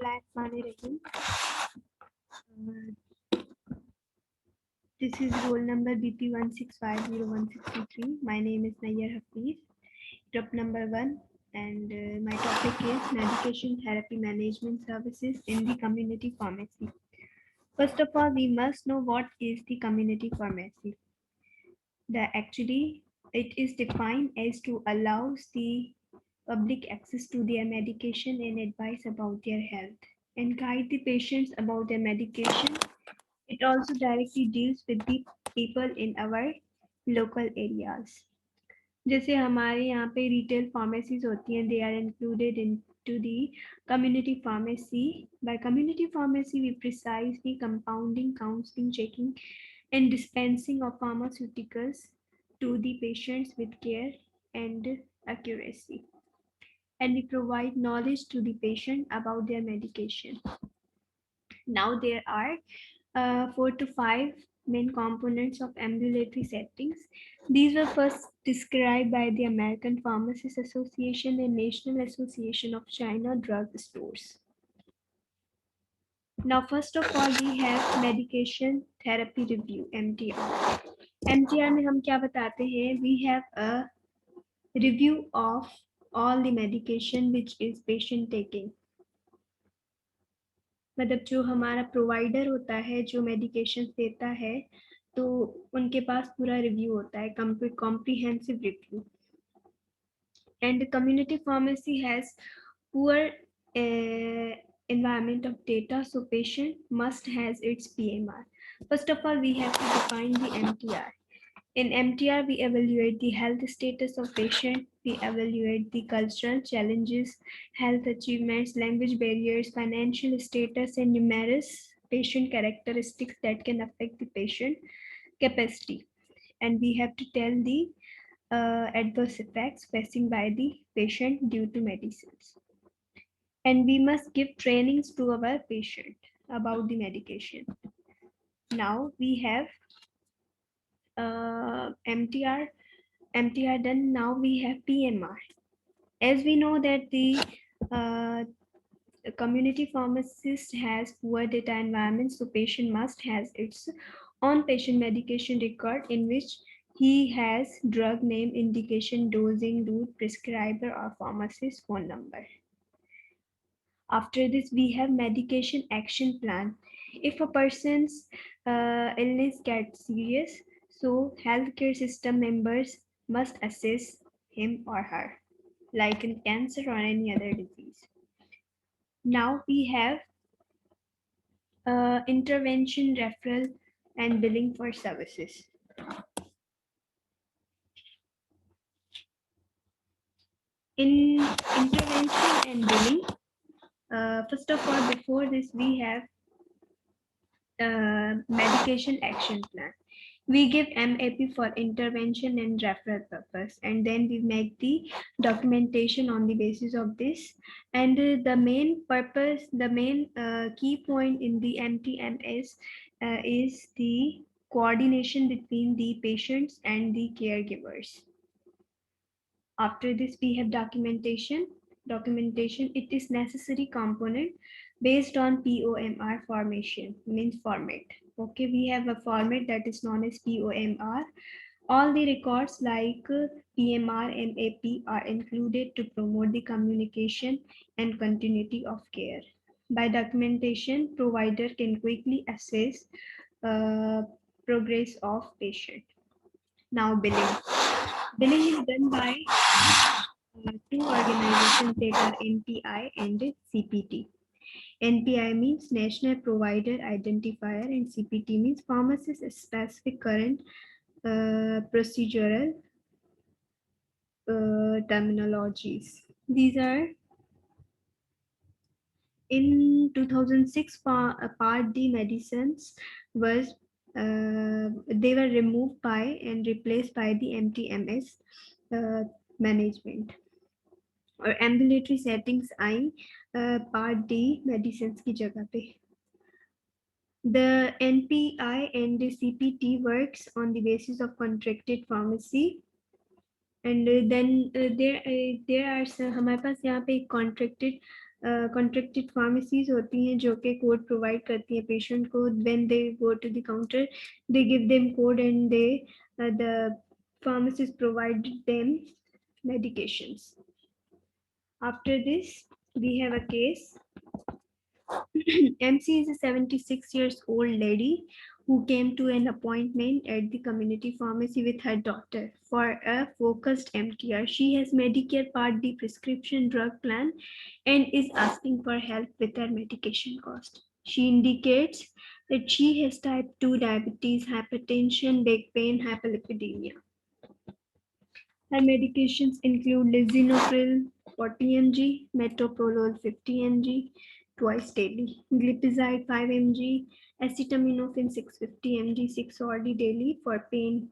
Bismillahirrahmanirrahim. This is roll number BP 1650163. My name is Nayyar Hafiz, group number 1, and my topic is medication therapy management services in the community pharmacy. First of all, we must know what is the community pharmacy. It is defined as to allows the public access to their medication and advice about their health and guide the patients about their medication. It also directly deals with the people in our local areas. जैसे हमारे यहाँ पे retail pharmacies होती हैं, they are included into the community pharmacy. By community pharmacy, we precisely compounding, counseling, checking, and dispensing of pharmaceuticals to the patients with care and accuracy. And we provide knowledge to the patient about their medication. Now there are 4 to 5 main components of ambulatory settings. These were first described by the American Pharmacists Association and National Association of China Drug Stores. Now, first of all, we have medication therapy review, MTR. MTR में हम क्या बताते हैं? We have a review of all the medication which is patient taking. मतलब जो हमारा provider होता है जो मेडिकेशन देता है तो उनके पास पूरा रिव्यू होता है, comprehensive review. And community pharmacy has poor environment of data, so patient must has its PMR. First of all, we have to define the MTR. In MTR, we evaluate the health status of patient, we evaluate the cultural challenges, health achievements, language barriers, financial status, and numerous patient characteristics that can affect the patient capacity. And we have to tell the adverse effects facing by the patient due to medicines. And we must give trainings to our patient about the medication. Now we have MTR done. Now we have PMR. As we know that the community pharmacist has poor data environment, so patient must has its own patient medication record in which he has drug name, indication, dosing, route, prescriber or pharmacist phone number. After this, we have medication action plan. If a person's illness gets serious, so healthcare system members must assess him or her, like in cancer or any other disease. Now we have intervention, referral, and billing for services. In intervention and billing, first of all, before this, we have medication action plan. We give MAP for intervention and referral purpose, and then we make the documentation on the basis of this. And the main purpose, the main key point in the MTMS is the coordination between the patients and the caregivers. After this, we have documentation. Documentation, it is necessary component based on POMR formation, means format. Okay, we have a format that is known as POMR. All the records like PMR, MAP are included to promote the communication and continuity of care. By documentation, provider can quickly assess progress of patient. Now billing. Billing is done by two organizations that are NPI and CPT. NPI means National Provider Identifier and CPT means Pharmacist Specific Current Procedural Terminologies. These are in 2006 Part D medicines was they were removed by and replaced by the MTMS management. और ambulatory settings आई Part D medicines की जगह पे. The NPI and the CPT works on the basis of contracted pharmacy, and then there are some, हमारे पास यहाँ पे contracted contracted pharmacies होती हैं जो कि कोड प्रोवाइड करती हैं पेशेंट को. When they go to the counter they give them code and the pharmacist provide them medications. After this we have a case. MC is a 76 years old lady who came to an appointment at the community pharmacy with her daughter for a focused MTR. She has Medicare Part D prescription drug plan and is asking for help with her medication cost. She indicates that she has type 2 diabetes, hypertension, back pain, hyperlipidemia. Her medications include lisinopril 40 mg, metoprolol 50 mg twice daily, glipizide 5 mg, acetaminophen 650 mg 6 orally daily for pain.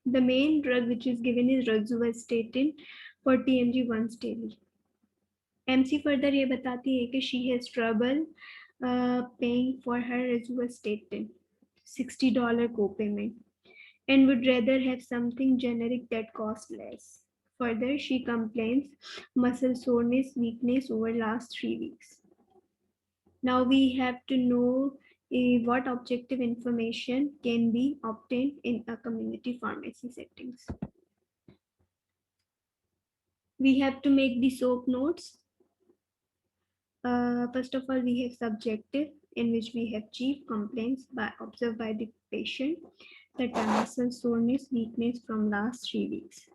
The main drug which is given is rosuvastatin 40 mg once daily. MC further ये बताती है कि she has trouble paying for her rosuvastatin, $60 co-payment, and would rather have something generic that costs less. Further, she complains muscle soreness, weakness over last 3 weeks. Now we have to know what objective information can be obtained in a community pharmacy settings. We have to make the SOAP notes. First of all, we have subjective, in which we have chief complaints observed by the patient, that are muscle soreness, weakness from last 3 weeks.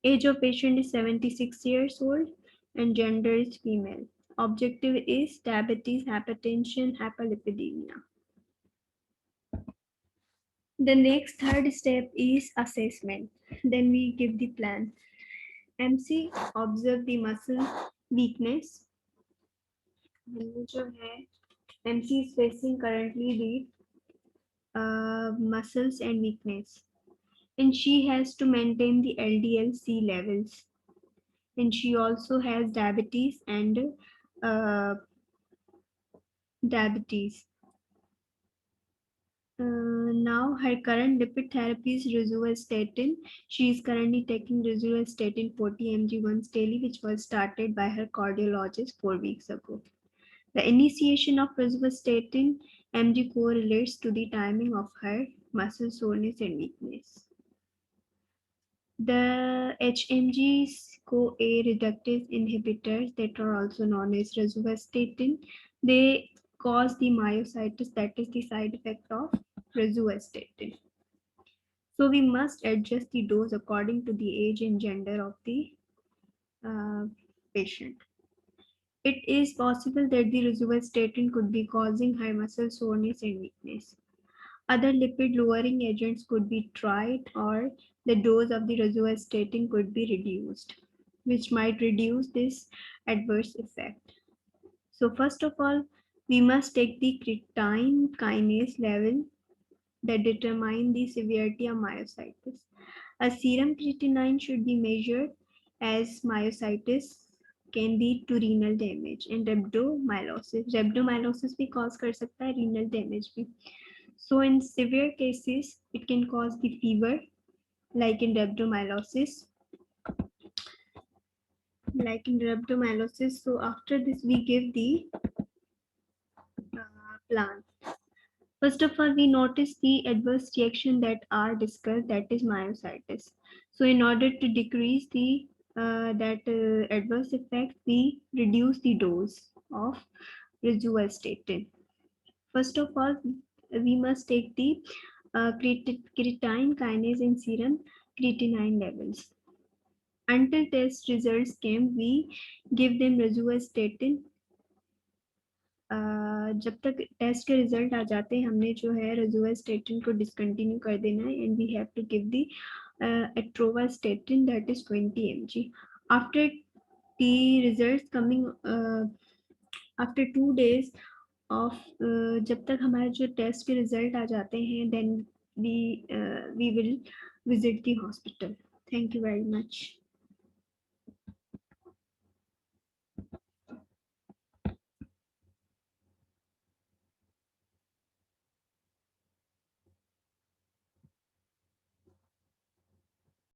Age of patient is 76 years old and gender is female. Objective is diabetes, hypertension, hyperlipidemia. The next third step is assessment. Then we give the plan. MC observe the muscle weakness. MC is facing currently the muscles and weakness, and she has to maintain the LDL-C levels, and she also has diabetes and uh, diabetes. Now her current lipid therapy is rosuvastatin. She is currently taking rosuvastatin 40 mg once daily, which was started by her cardiologist 4 weeks ago. The initiation of rosuvastatin mg correlates to the timing of her muscle soreness and weakness. The HMG CoA reductase inhibitors, that are also known as rosuvastatin, they cause the myositis, that is the side effect of rosuvastatin. So we must adjust the dose according to the age and gender of the patient. It is possible that the rosuvastatin could be causing high muscle soreness and weakness. Other lipid lowering agents could be tried, or the dose of the rosuvastatin could be reduced, which might reduce this adverse effect. So first of all, we must take the creatine kinase level that determine the severity of myositis. A serum creatinine should be measured, as myositis can lead to renal damage and rhabdomyolysis. Rhabdomyolysis भी cause कर सकता है, renal damage भी. So in severe cases, it can cause the fever, like in rhabdomyolysis. So after this, we give the plan. First of all, we notice the adverse reaction that are discussed, that is myositis. So in order to decrease the adverse effect, we reduce the dose of rosuvastatin. First of all, we must take the creatine kinase in serum creatinine levels. Until test results came, we give them rosuvastatin. जब तक test के result आ जाते हैं, हमने जो है रोजुवास्टेटिन को discontinue कर देना है, and we have to give the atorvastatin, that is 20 mg. After the results coming, after 2 days of जब तक हमारे जो टेस्ट के रिजल्ट आ जाते हैं, then we will visit the hospital. Thank you very much.